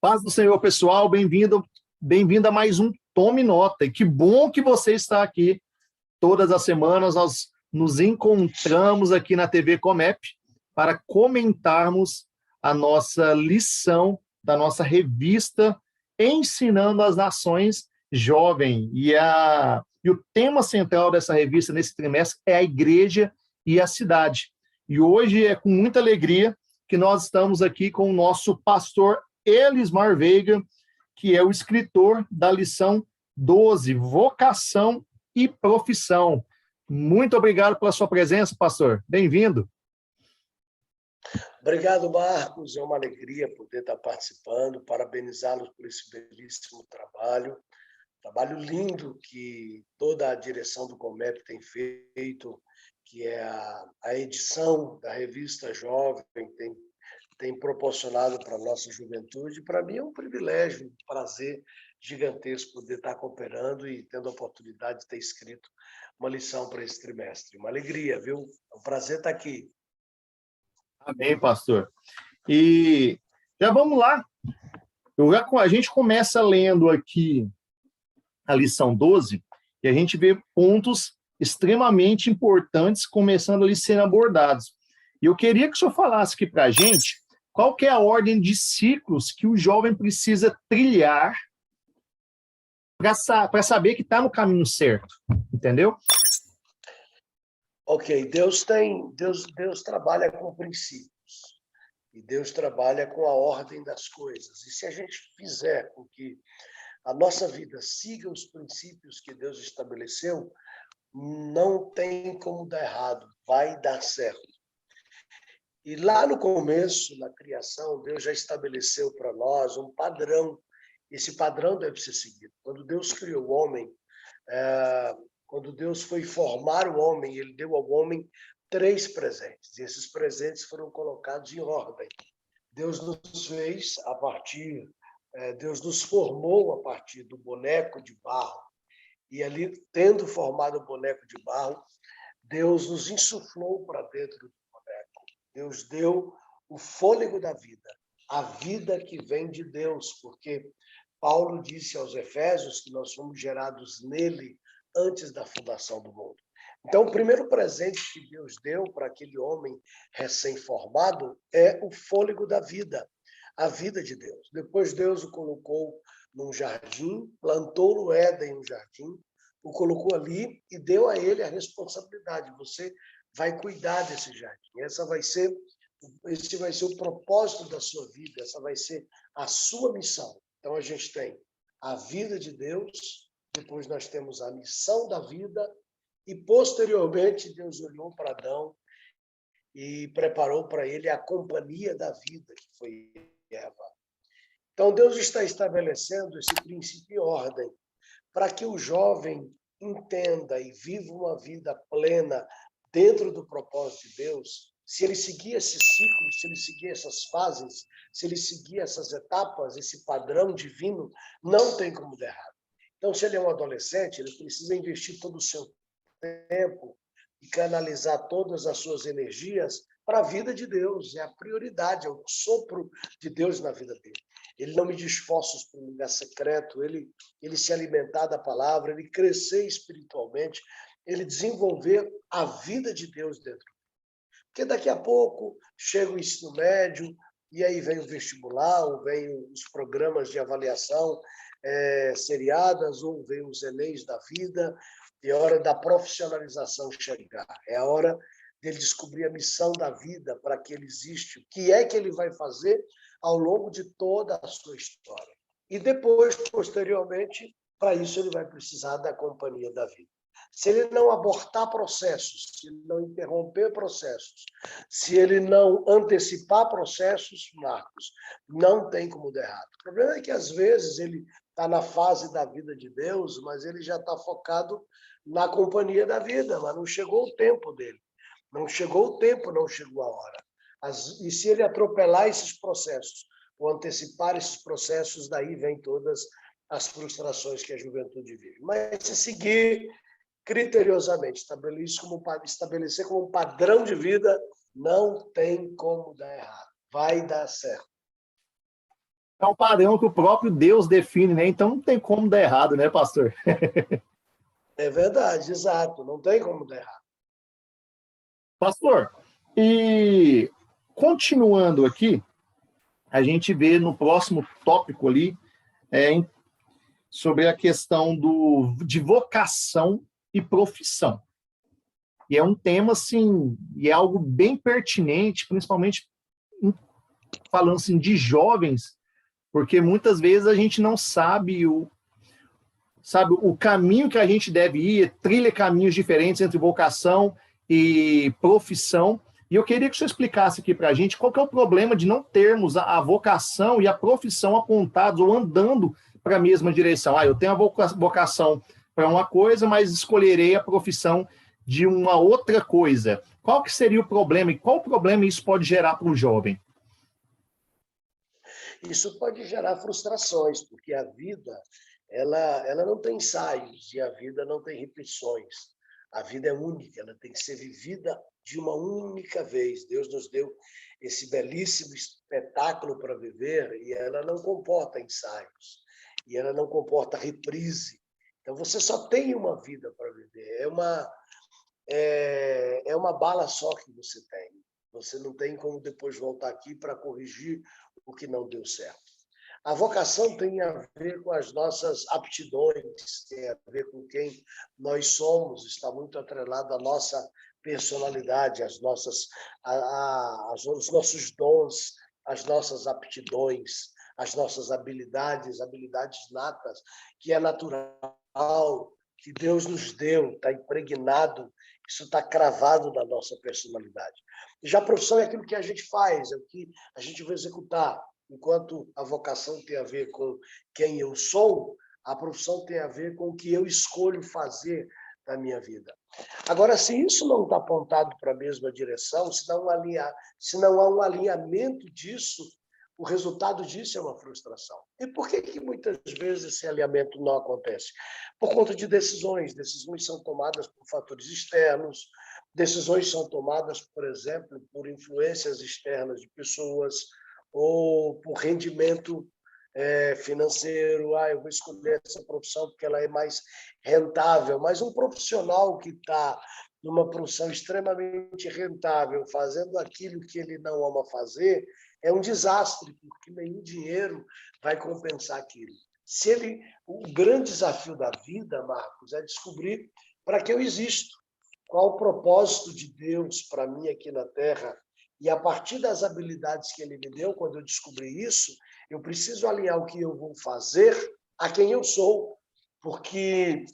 Paz do Senhor, pessoal, bem-vindo a mais um Tome Nota. E que bom que você está aqui. Todas as semanas nós nos encontramos aqui na TV Comep para comentarmos a nossa lição da nossa revista Ensinando as Nações Jovem. E o tema central dessa revista nesse trimestre é a igreja e a cidade. E hoje é com muita alegria que nós estamos aqui com o nosso pastor Elismar Veiga, que é o escritor da lição 12, Vocação e Profissão. Muito obrigado pela sua presença, pastor. Bem-vindo. Obrigado, Marcos. É uma alegria poder estar participando, parabenizá-los por esse belíssimo trabalho. Trabalho lindo que toda a direção do Comep tem feito, que é a edição da revista Jovem, tem proporcionado para a nossa juventude. Para mim é um privilégio, um prazer gigantesco poder estar cooperando e tendo a oportunidade de ter escrito uma lição para esse trimestre. Uma alegria, viu? É um prazer estar aqui. Amém, pastor. E já vamos lá. A gente começa lendo aqui a lição 12 e a gente vê pontos extremamente importantes começando ali sendo abordados. E eu queria que o senhor falasse aqui para a gente qual que é a ordem de ciclos que o jovem precisa trilhar para saber que está no caminho certo, entendeu? Ok, Deus trabalha com princípios e Deus trabalha com a ordem das coisas. E se a gente fizer com que a nossa vida siga os princípios que Deus estabeleceu, não tem como dar errado, vai dar certo. E lá no começo, na criação, Deus já estabeleceu para nós um padrão. Esse padrão deve ser seguido. Quando Deus criou o homem, quando Deus foi formar o homem, ele deu ao homem 3 presentes. E esses presentes foram colocados em ordem. Deus nos fez a partir, Deus nos formou a partir do boneco de barro. E ali, tendo formado o boneco de barro, Deus nos insuflou para dentro do boneco. Deus deu o fôlego da vida, a vida que vem de Deus, porque Paulo disse aos Efésios que nós fomos gerados nele antes da fundação do mundo. Então, o primeiro presente que Deus deu para aquele homem recém-formado é o fôlego da vida, a vida de Deus. Depois Deus o colocou num jardim, plantou no Éden um jardim, o colocou ali e deu a ele a responsabilidade. Você vai cuidar desse jardim. Esse vai ser o propósito da sua vida, essa vai ser a sua missão. Então, a gente tem a vida de Deus, depois nós temos a missão da vida e, posteriormente, Deus olhou para Adão e preparou para ele a companhia da vida, que foi Eva. Então, Deus está estabelecendo esse princípio e ordem para que o jovem entenda e viva uma vida plena dentro do propósito de Deus. Se ele seguir esse ciclo, se ele seguir essas fases, se ele seguir essas etapas, esse padrão divino, não tem como dar errado. Então, se ele é um adolescente, ele precisa investir todo o seu tempo e canalizar todas as suas energias para a vida de Deus. É a prioridade, é o sopro de Deus na vida dele. Ele não medir esforços para um lugar secreto, ele se alimentar da palavra, ele crescer espiritualmente, ele desenvolver a vida de Deus dentro. Porque daqui a pouco chega o ensino médio, e aí vem o vestibular, ou vem os programas de avaliação seriadas, ou vem os Enems da vida, e é hora da profissionalização chegar. É a hora dele descobrir a missão da vida para que ele existe, o que é que ele vai fazer ao longo de toda a sua história. E depois, posteriormente, para isso ele vai precisar da companhia da vida. Se ele não abortar processos, se ele não interromper processos, se ele não antecipar processos, Marcos, não tem como dar errado. O problema é que, às vezes, ele está na fase da vida de Deus, mas ele já está focado na companhia da vida, mas não chegou o tempo dele. Não chegou o tempo, não chegou a hora. E se ele atropelar esses processos, ou antecipar esses processos, daí vem todas as frustrações que a juventude vive. Mas se seguir criteriosamente, estabelecer como um padrão de vida, não tem como dar errado. Vai dar certo. é um padrão que o próprio Deus define, né? Então não tem como dar errado, né, pastor? É verdade, exato. Não tem como dar errado. Pastor, e continuando aqui, a gente vê no próximo tópico ali sobre a questão de vocação e profissão. E é um tema, assim, e é algo bem pertinente, principalmente falando assim, de jovens, porque muitas vezes a gente não sabe o caminho que a gente deve ir, trilha caminhos diferentes entre vocação e profissão. E eu queria que você explicasse aqui para a gente qual que é o problema de não termos a vocação e a profissão apontados ou andando para a mesma direção. Eu tenho a vocação para uma coisa, mas escolherei a profissão de uma outra coisa. Qual que seria o problema e qual problema isso pode gerar para o jovem? Isso pode gerar frustrações, porque a vida ela não tem ensaios e a vida não tem repetições. A vida é única, ela tem que ser vivida de uma única vez. Deus nos deu esse belíssimo espetáculo para viver e ela não comporta ensaios, e ela não comporta reprise. Então, você só tem uma vida para viver. É uma bala só que você tem. Você não tem como depois voltar aqui para corrigir o que não deu certo. A vocação tem a ver com as nossas aptidões, tem a ver com quem nós somos, está muito atrelado à nossa personalidade, os nossos dons, as nossas aptidões, as nossas habilidades natas, que é natural, que Deus nos deu, está impregnado, isso está cravado na nossa personalidade. E já a profissão é aquilo que a gente faz, é o que a gente vai executar. Enquanto a vocação tem a ver com quem eu sou, a profissão tem a ver com o que eu escolho fazer na minha vida. Agora, se isso não está apontado para a mesma direção, se não há um alinhamento disso, o resultado disso é uma frustração. E por que muitas vezes esse alinhamento não acontece? Por conta de decisões. Decisões são tomadas por fatores externos, decisões são tomadas, por exemplo, por influências externas de pessoas, ou por rendimento financeiro. Eu vou escolher essa profissão porque ela é mais rentável. Mas um profissional que está numa profissão extremamente rentável, fazendo aquilo que ele não ama fazer, é um desastre, porque nenhum dinheiro vai compensar aquilo. O grande desafio da vida, Marcos, é descobrir para que eu existo, qual o propósito de Deus para mim aqui na Terra. E a partir das habilidades que ele me deu, quando eu descobri isso, eu preciso alinhar o que eu vou fazer a quem eu sou, porque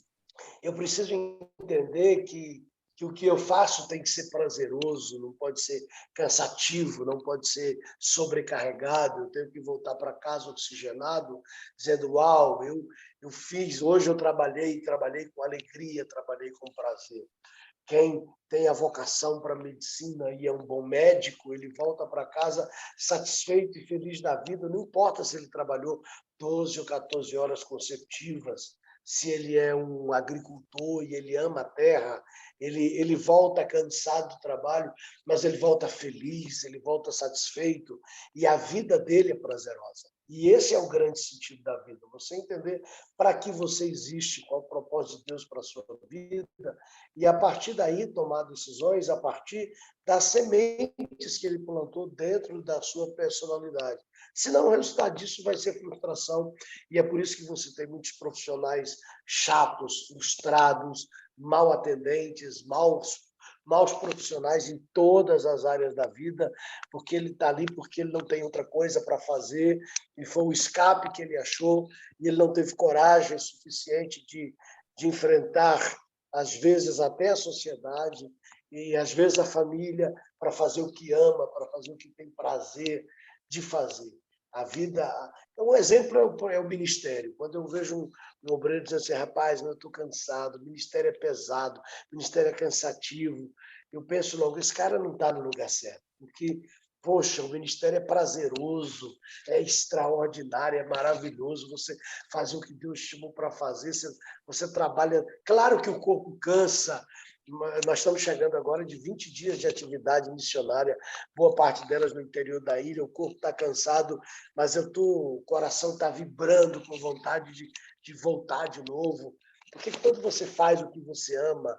eu preciso entender que o que eu faço tem que ser prazeroso, não pode ser cansativo, não pode ser sobrecarregado. Eu tenho que voltar para casa oxigenado, dizendo: uau, eu fiz, hoje eu trabalhei com alegria, trabalhei com prazer. Quem tem a vocação para a medicina e é um bom médico, ele volta para casa satisfeito e feliz da vida, não importa se ele trabalhou 12 ou 14 horas consecutivas, se ele é um agricultor e ele ama a terra, ele volta cansado do trabalho, mas ele volta feliz, ele volta satisfeito, e a vida dele é prazerosa. E esse é o grande sentido da vida, você entender para que você existe, qual o propósito de Deus para a sua vida, e a partir daí tomar decisões a partir das sementes que ele plantou dentro da sua personalidade. Senão, o resultado disso vai ser frustração, e é por isso que você tem muitos profissionais chatos, frustrados, mal atendentes, maus profissionais em todas as áreas da vida, porque ele está ali porque ele não tem outra coisa para fazer, e foi o escape que ele achou, e ele não teve coragem suficiente de enfrentar, às vezes, até a sociedade, e às vezes a família, para fazer o que ama, para fazer o que tem prazer de fazer. A vida... Um exemplo é o ministério. Quando eu vejo um obreiro dizendo assim: rapaz, eu estou cansado, o ministério é pesado, o ministério é cansativo, eu penso logo, esse cara não está no lugar certo, porque Poxa, o ministério é prazeroso, é extraordinário, é maravilhoso. Você faz o que Deus chamou para fazer, você trabalha. Claro que o corpo cansa. Nós estamos chegando agora de 20 dias de atividade missionária, boa parte delas no interior da ilha. O corpo está cansado, mas o coração está vibrando com vontade de voltar de novo. Porque quando você faz o que você ama,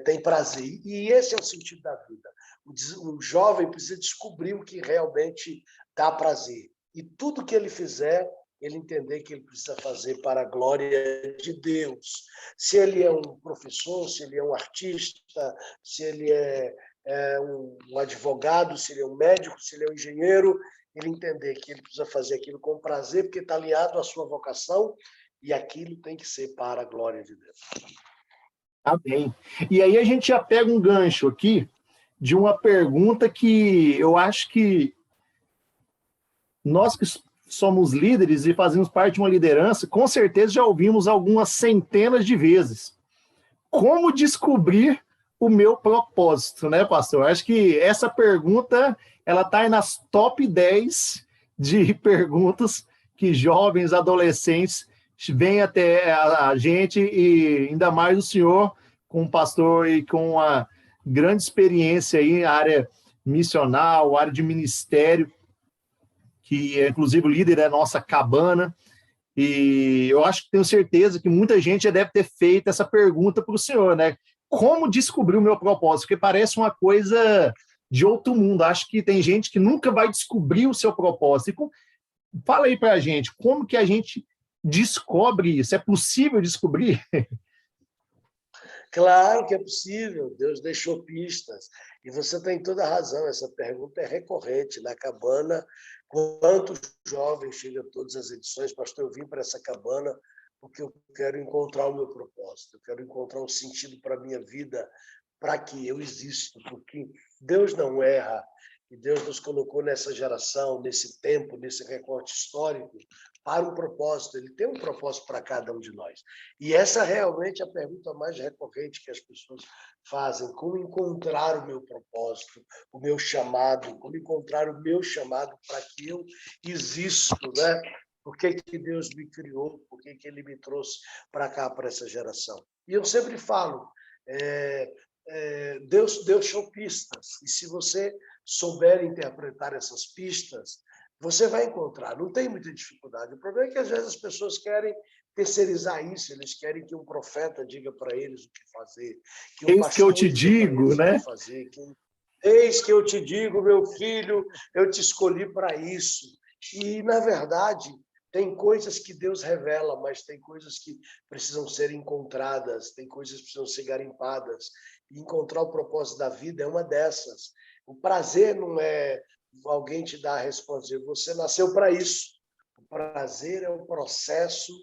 tem prazer. E esse é o sentido da vida. O jovem precisa descobrir o que realmente dá prazer. E tudo que ele fizer, ele entender que ele precisa fazer para a glória de Deus. Se ele é um professor, se ele é um artista, se ele é um advogado, se ele é um médico, se ele é um engenheiro, ele entender que ele precisa fazer aquilo com prazer, porque está alinhado à sua vocação, e aquilo tem que ser para a glória de Deus. Amém. E aí a gente já pega um gancho aqui de uma pergunta que eu acho que nós que somos líderes e fazemos parte de uma liderança, com certeza já ouvimos algumas centenas de vezes. Como descobrir o meu propósito, né, pastor? Acho que essa pergunta, ela está nas top 10 de perguntas que jovens, adolescentes vêm até a gente, e ainda mais o senhor, com o pastor e com uma grande experiência aí na área missional, área de ministério, que é inclusive o líder da nossa cabana. E eu acho que tenho certeza que muita gente já deve ter feito essa pergunta para o senhor, né? Como descobrir o meu propósito? Porque parece uma coisa de outro mundo. Acho que tem gente que nunca vai descobrir o seu propósito. Fala aí para a gente, como que a gente descobre isso? É possível descobrir? Claro que é possível, Deus deixou pistas. E você tem toda a razão, essa pergunta é recorrente. Na cabana, quantos jovens chegam a todas as edições? Pastor, eu vim para essa cabana porque eu quero encontrar o meu propósito, eu quero encontrar um sentido para a minha vida, para que eu existo, porque Deus não erra. E Deus nos colocou nessa geração, nesse tempo, nesse recorte histórico, para um propósito. Ele tem um propósito para cada um de nós. E essa realmente é a pergunta mais recorrente que as pessoas fazem: como encontrar o meu propósito, o meu chamado, como encontrar o meu chamado para que eu existo, né? Por que Deus me criou? Por que Ele me trouxe para cá, para essa geração? E eu sempre falo, Deus deixou pistas, e se você souber interpretar essas pistas, você vai encontrar, não tem muita dificuldade. O problema é que às vezes as pessoas querem terceirizar isso, eles querem que um profeta diga para eles o que fazer, que um Eis que eu pastor te diga para digo, eles o que né? fazer. Eis que eu te digo, meu filho, eu te escolhi para isso. E, na verdade, tem coisas que Deus revela, mas tem coisas que precisam ser encontradas, tem coisas que precisam ser garimpadas. E encontrar o propósito da vida é uma dessas. O prazer não é alguém te dar a resposta, você nasceu para isso. O prazer é o processo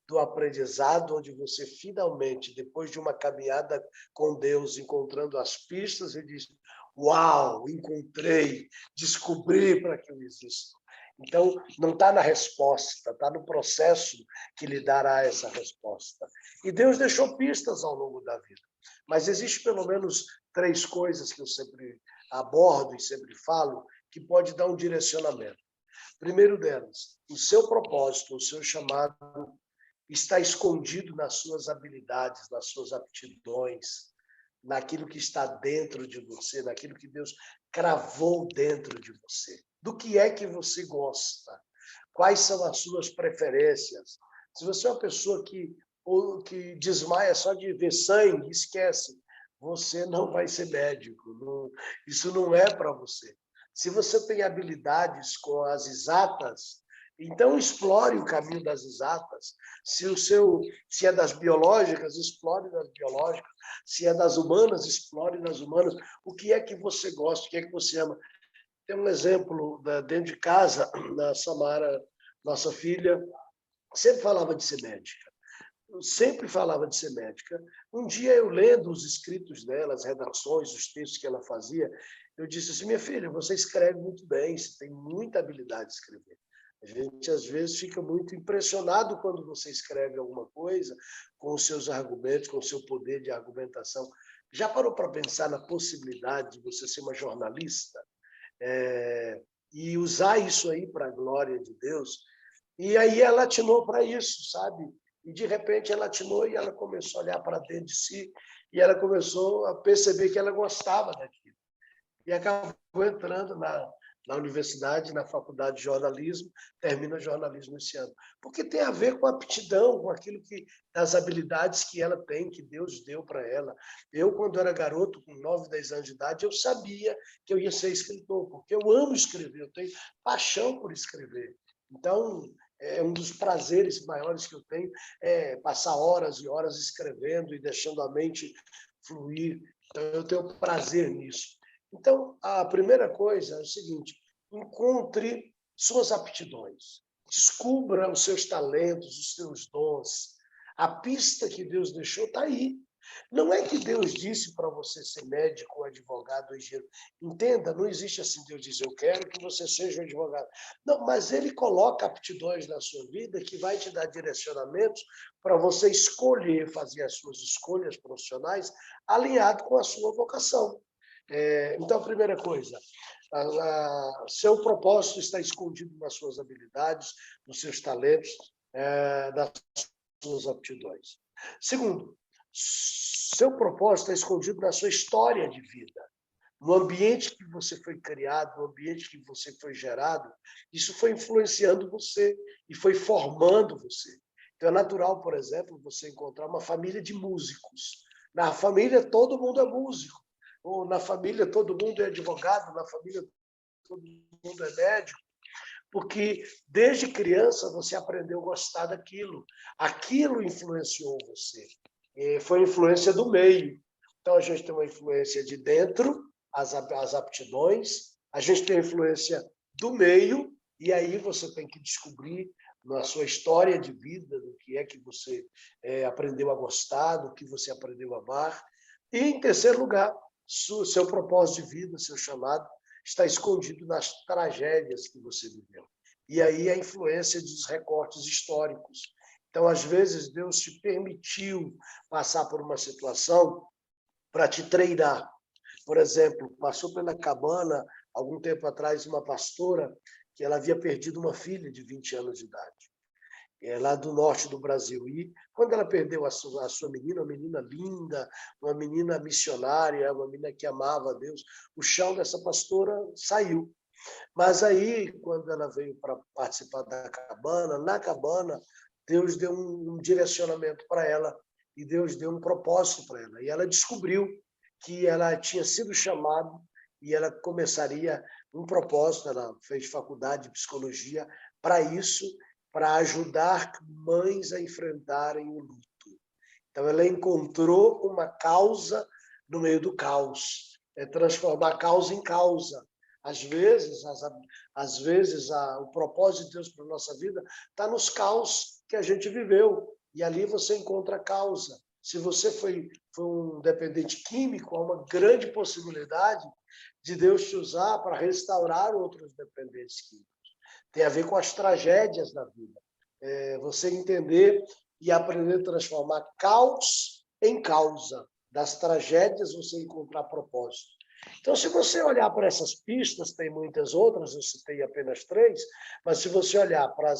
do aprendizado, onde você finalmente, depois de uma caminhada com Deus, encontrando as pistas, e diz: uau, encontrei, descobri para que eu existo. Então, não está na resposta, está no processo que lhe dará essa resposta. E Deus deixou pistas ao longo da vida. Mas existe pelo menos 3 coisas que eu sempre abordo e sempre falo, que pode dar um direcionamento. Primeiro delas, o seu propósito, o seu chamado está escondido nas suas habilidades, nas suas aptidões, naquilo que está dentro de você, naquilo que Deus cravou dentro de você. Do que é que você gosta? Quais são as suas preferências? Se você é uma pessoa que desmaia só de ver sangue, esquece. Você não vai ser médico. Isso não é para você. Se você tem habilidades com as exatas, então explore o caminho das exatas. Se é das biológicas, explore das biológicas. Se é das humanas, explore nas humanas. O que é que você gosta? O que é que você ama? Tem um exemplo dentro de casa, da Samara, nossa filha, sempre falava de ser médica. Eu sempre falava de ser médica. Um dia, eu lendo os escritos dela, as redações, os textos que ela fazia, eu disse assim: minha filha, você escreve muito bem, você tem muita habilidade de escrever. A gente, às vezes, fica muito impressionado quando você escreve alguma coisa, com os seus argumentos, com o seu poder de argumentação. Já parou para pensar na possibilidade de você ser uma jornalista? e usar isso aí para a glória de Deus. E aí ela atinou para isso, sabe? E, de repente, ela atinou e ela começou a olhar para dentro de si e ela começou a perceber que ela gostava daquilo. E acabou entrando na universidade, na faculdade de jornalismo, termina jornalismo esse ano. Porque tem a ver com a aptidão, com aquilo das habilidades que ela tem, que Deus deu para ela. Eu, quando era garoto, com 9, 10 anos de idade, eu sabia que eu ia ser escritor, porque eu amo escrever, eu tenho paixão por escrever. Então, é um dos prazeres maiores que eu tenho, é passar horas e horas escrevendo e deixando a mente fluir. Então, eu tenho prazer nisso. Então, a primeira coisa é o seguinte: encontre suas aptidões, descubra os seus talentos, os seus dons. A pista que Deus deixou está aí. Não é que Deus disse para você ser médico, advogado, engenheiro. Entenda, não existe assim, Deus diz, eu quero que você seja um advogado. Não, mas Ele coloca aptidões na sua vida que vai te dar direcionamentos para você escolher, fazer as suas escolhas profissionais alinhado com a sua vocação. Então, a primeira coisa, seu propósito está escondido nas suas habilidades, nos seus talentos, nas suas aptidões. Segundo, seu propósito está escondido na sua história de vida. No ambiente que você foi criado, no ambiente que você foi gerado, isso foi influenciando você e foi formando você. Então, é natural, por exemplo, você encontrar uma família de músicos. Na família, todo mundo é músico. Ou na família todo mundo é advogado, na família todo mundo é médico, porque desde criança você aprendeu a gostar daquilo. Aquilo influenciou você. Foi influência do meio. Então, a gente tem uma influência de dentro, as aptidões, a gente tem a influência do meio, e aí você tem que descobrir na sua história de vida, do que é que você aprendeu a gostar, do que você aprendeu a amar. E, em terceiro lugar, seu propósito de vida, seu chamado, está escondido nas tragédias que você viveu. E aí a influência dos recortes históricos. Então, às vezes, Deus te permitiu passar por uma situação para te treinar. Por exemplo, passou pela Cabana, algum tempo atrás, uma pastora que ela havia perdido uma filha de 20 anos de idade. Lá do norte do Brasil. E quando ela perdeu a sua menina, uma menina linda, uma menina missionária, uma menina que amava a Deus, o chão dessa pastora saiu. Mas aí, quando ela veio para participar da cabana, na cabana, Deus deu um direcionamento para ela e Deus deu um propósito para ela. E ela descobriu que ela tinha sido chamada e ela começaria um propósito. Ela fez faculdade de psicologia para isso, para ajudar mães a enfrentarem o luto. Então, ela encontrou uma causa no meio do caos, transformar causa em causa. Às vezes, o propósito de Deus para a nossa vida está nos caos que a gente viveu, e ali você encontra a causa. Se você foi um dependente químico, há uma grande possibilidade de Deus te usar para restaurar outros dependentes químicos. Tem a ver com as tragédias da vida. Você entender e aprender a transformar caos em causa. Das tragédias você encontrar propósito. Então, se você olhar para essas pistas, tem muitas outras, eu citei apenas 3, mas se você olhar para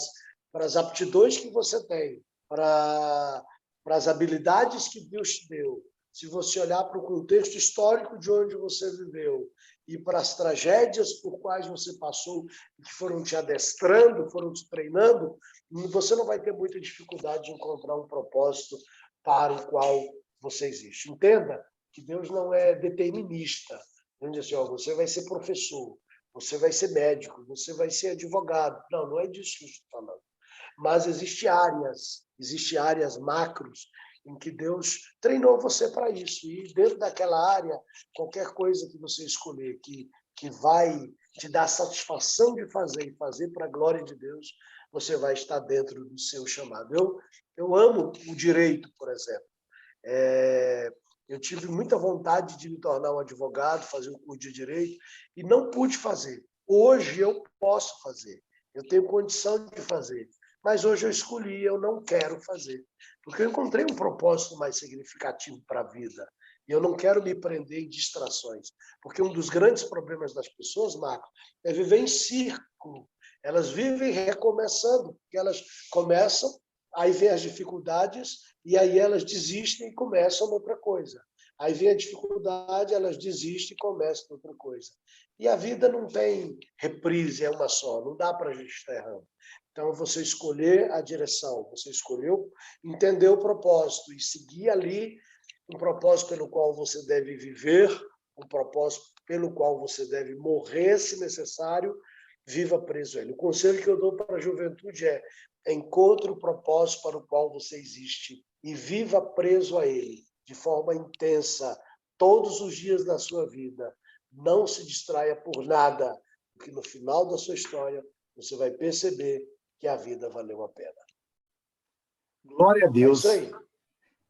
as aptidões que você tem, para as habilidades que Deus te deu, se você olhar para o contexto histórico de onde você viveu e para as tragédias por quais você passou, que foram te adestrando, foram te treinando, você não vai ter muita dificuldade de encontrar um propósito para o qual você existe. Entenda que Deus não é determinista. Não diz assim, você vai ser professor, você vai ser médico, você vai ser advogado. Não, não é disso que eu estou falando. Mas existem áreas macros em que Deus treinou você para isso. E dentro daquela área, qualquer coisa que você escolher que vai te dar satisfação de fazer e fazer para a glória de Deus, você vai estar dentro do seu chamado. Eu amo o direito, por exemplo. Eu tive muita vontade de me tornar um advogado, fazer um curso de direito, e não pude fazer. Hoje eu posso fazer. Eu tenho condição de fazer. Mas hoje eu escolhi, eu não quero fazer. Porque eu encontrei um propósito mais significativo para a vida. E eu não quero me prender em distrações, porque um dos grandes problemas das pessoas, Marcos, é viver em círculo. Elas vivem recomeçando, porque elas começam, aí vem as dificuldades, e aí elas desistem e começam outra coisa. Aí vem a dificuldade, elas desistem e começam outra coisa. E a vida não tem reprise, é uma só, não dá para a gente estar errando. Então, você escolher a direção, você escolheu entender o propósito e seguir ali um propósito pelo qual você deve viver, um propósito pelo qual você deve morrer, se necessário, viva preso a ele. O conselho que eu dou para a juventude é: encontre o propósito para o qual você existe e viva preso a ele, de forma intensa, todos os dias da sua vida. Não se distraia por nada, porque no final da sua história você vai perceber que a vida valeu a pena. Glória a É isso Deus. aí.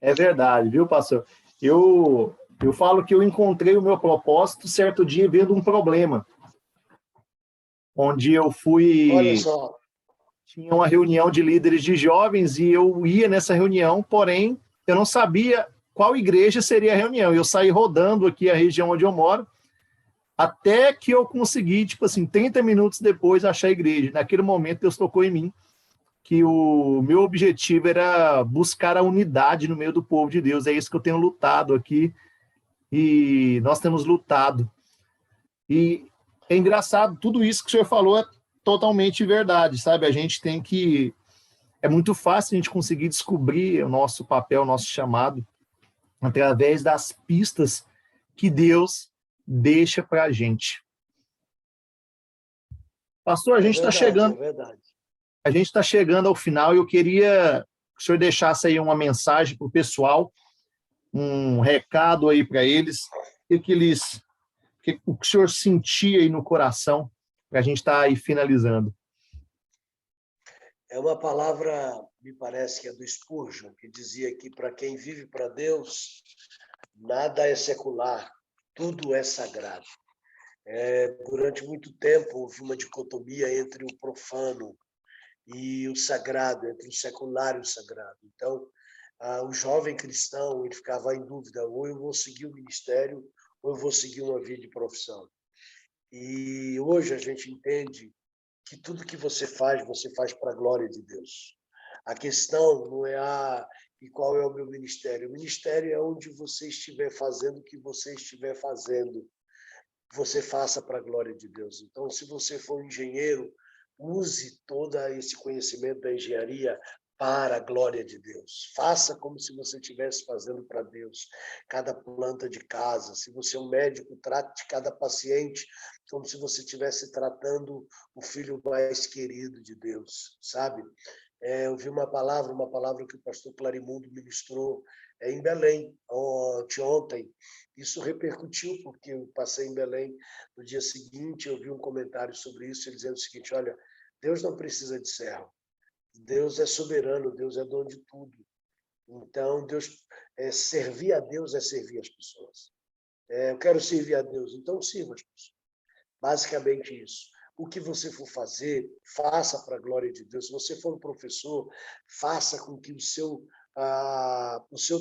É verdade, viu, pastor? Eu falo que eu encontrei o meu propósito certo dia vendo um problema, onde eu Olha fui, só, tinha uma reunião de líderes de jovens e eu ia nessa reunião, porém eu não sabia qual igreja seria a reunião. Eu saí rodando aqui a região onde eu moro, até que eu consegui, tipo assim, 30 minutos depois achar a igreja. Naquele momento Deus tocou em mim que o meu objetivo era buscar a unidade no meio do povo de Deus. É isso que eu tenho lutado aqui e nós temos lutado. E é engraçado, tudo isso que o senhor falou é totalmente verdade, sabe? A gente tem que... É muito fácil a gente conseguir descobrir o nosso papel, o nosso chamado, através das pistas que Deus deixa para a gente. Pastor, é verdade, é verdade. a gente está chegando ao final e eu queria que o senhor deixasse aí uma mensagem para o pessoal, um recado aí para eles, o que o senhor sentia aí no coração, para a gente estar aí finalizando. É uma palavra, me parece que é do Spurgeon, que dizia que para quem vive para Deus, nada é secular, tudo é sagrado. Durante muito tempo houve uma dicotomia entre o profano e o sagrado, entre o secular e o sagrado. Então, o jovem cristão ele ficava em dúvida: ou eu vou seguir o ministério, ou eu vou seguir uma vida de profissão. E hoje a gente entende que tudo que você faz para a glória de Deus. A questão não é e qual é o meu ministério. O ministério é onde você estiver fazendo o que você estiver fazendo. Você faça para a glória de Deus. Então, se você for um engenheiro, use todo esse conhecimento da engenharia para a glória de Deus. Faça como se você estivesse fazendo para Deus. Cada planta de casa. Se você é um médico, trate cada paciente como se você estivesse tratando o filho mais querido de Deus, sabe? Eu vi uma palavra que o pastor Clarimundo ministrou em Belém, ontem. Isso repercutiu, porque eu passei em Belém no dia seguinte, eu vi um comentário sobre isso, ele dizendo o seguinte: olha, Deus não precisa de servo, Deus é soberano, Deus é dono de tudo. Então, servir a Deus é servir as pessoas. Eu quero servir a Deus, então sirva as pessoas. Basicamente isso. O que você for fazer, faça para a glória de Deus. Se você for um professor, faça com que o seu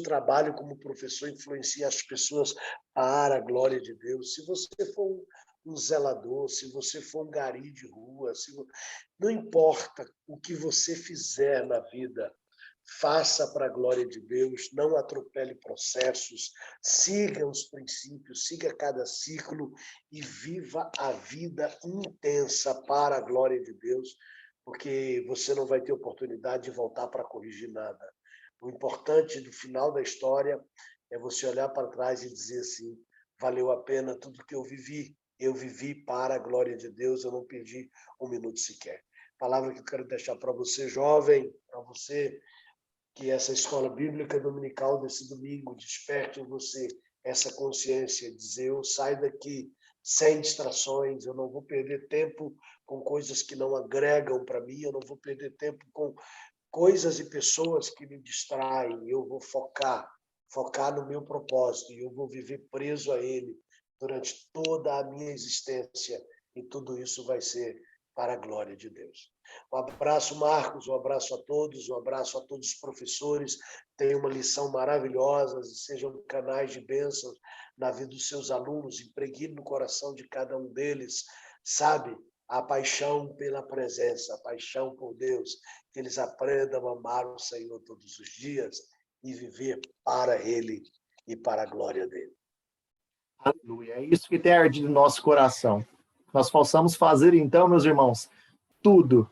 trabalho como professor influencie as pessoas para a glória de Deus. Se você for um zelador, se você for um gari de rua, não importa o que você fizer na vida, faça para a glória de Deus, não atropele processos, siga os princípios, siga cada ciclo e viva a vida intensa para a glória de Deus, porque você não vai ter oportunidade de voltar para corrigir nada. O importante do final da história é você olhar para trás e dizer assim: valeu a pena tudo que eu vivi para a glória de Deus, eu não perdi um minuto sequer. Palavra que eu quero deixar para você, jovem, para você que essa escola bíblica dominical desse domingo desperte em você essa consciência, dizer: eu saio daqui sem distrações, eu não vou perder tempo com coisas que não agregam para mim, eu não vou perder tempo com coisas e pessoas que me distraem, eu vou focar no meu propósito, e eu vou viver preso a ele durante toda a minha existência, e tudo isso vai ser para a glória de Deus. Um abraço, Marcos, um abraço a todos, um abraço a todos os professores. Tenham uma lição maravilhosa, sejam canais de bênçãos na vida dos seus alunos, impregne no coração de cada um deles, sabe, a paixão pela presença, a paixão por Deus, que eles aprendam a amar o Senhor todos os dias e viver para Ele e para a glória dele. Aleluia. É isso que tem ardido no nosso coração. Nós possamos fazer, então, meus irmãos, tudo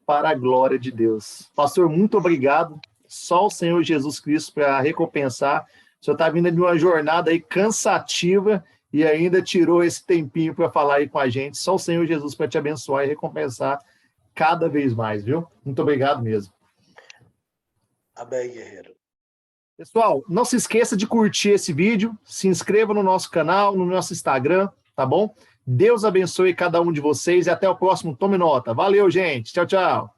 para a glória de Deus. Pastor, muito obrigado. Só o Senhor Jesus Cristo para recompensar. O senhor está vindo de uma jornada aí cansativa e ainda tirou esse tempinho para falar aí com a gente. Só o Senhor Jesus para te abençoar e recompensar cada vez mais, viu? Muito obrigado mesmo. Amém, guerreiro. Pessoal, não se esqueça de curtir esse vídeo, se inscreva no nosso canal, no nosso Instagram, tá bom? Deus abençoe cada um de vocês e até o próximo Tome Nota. Valeu, gente. Tchau, tchau.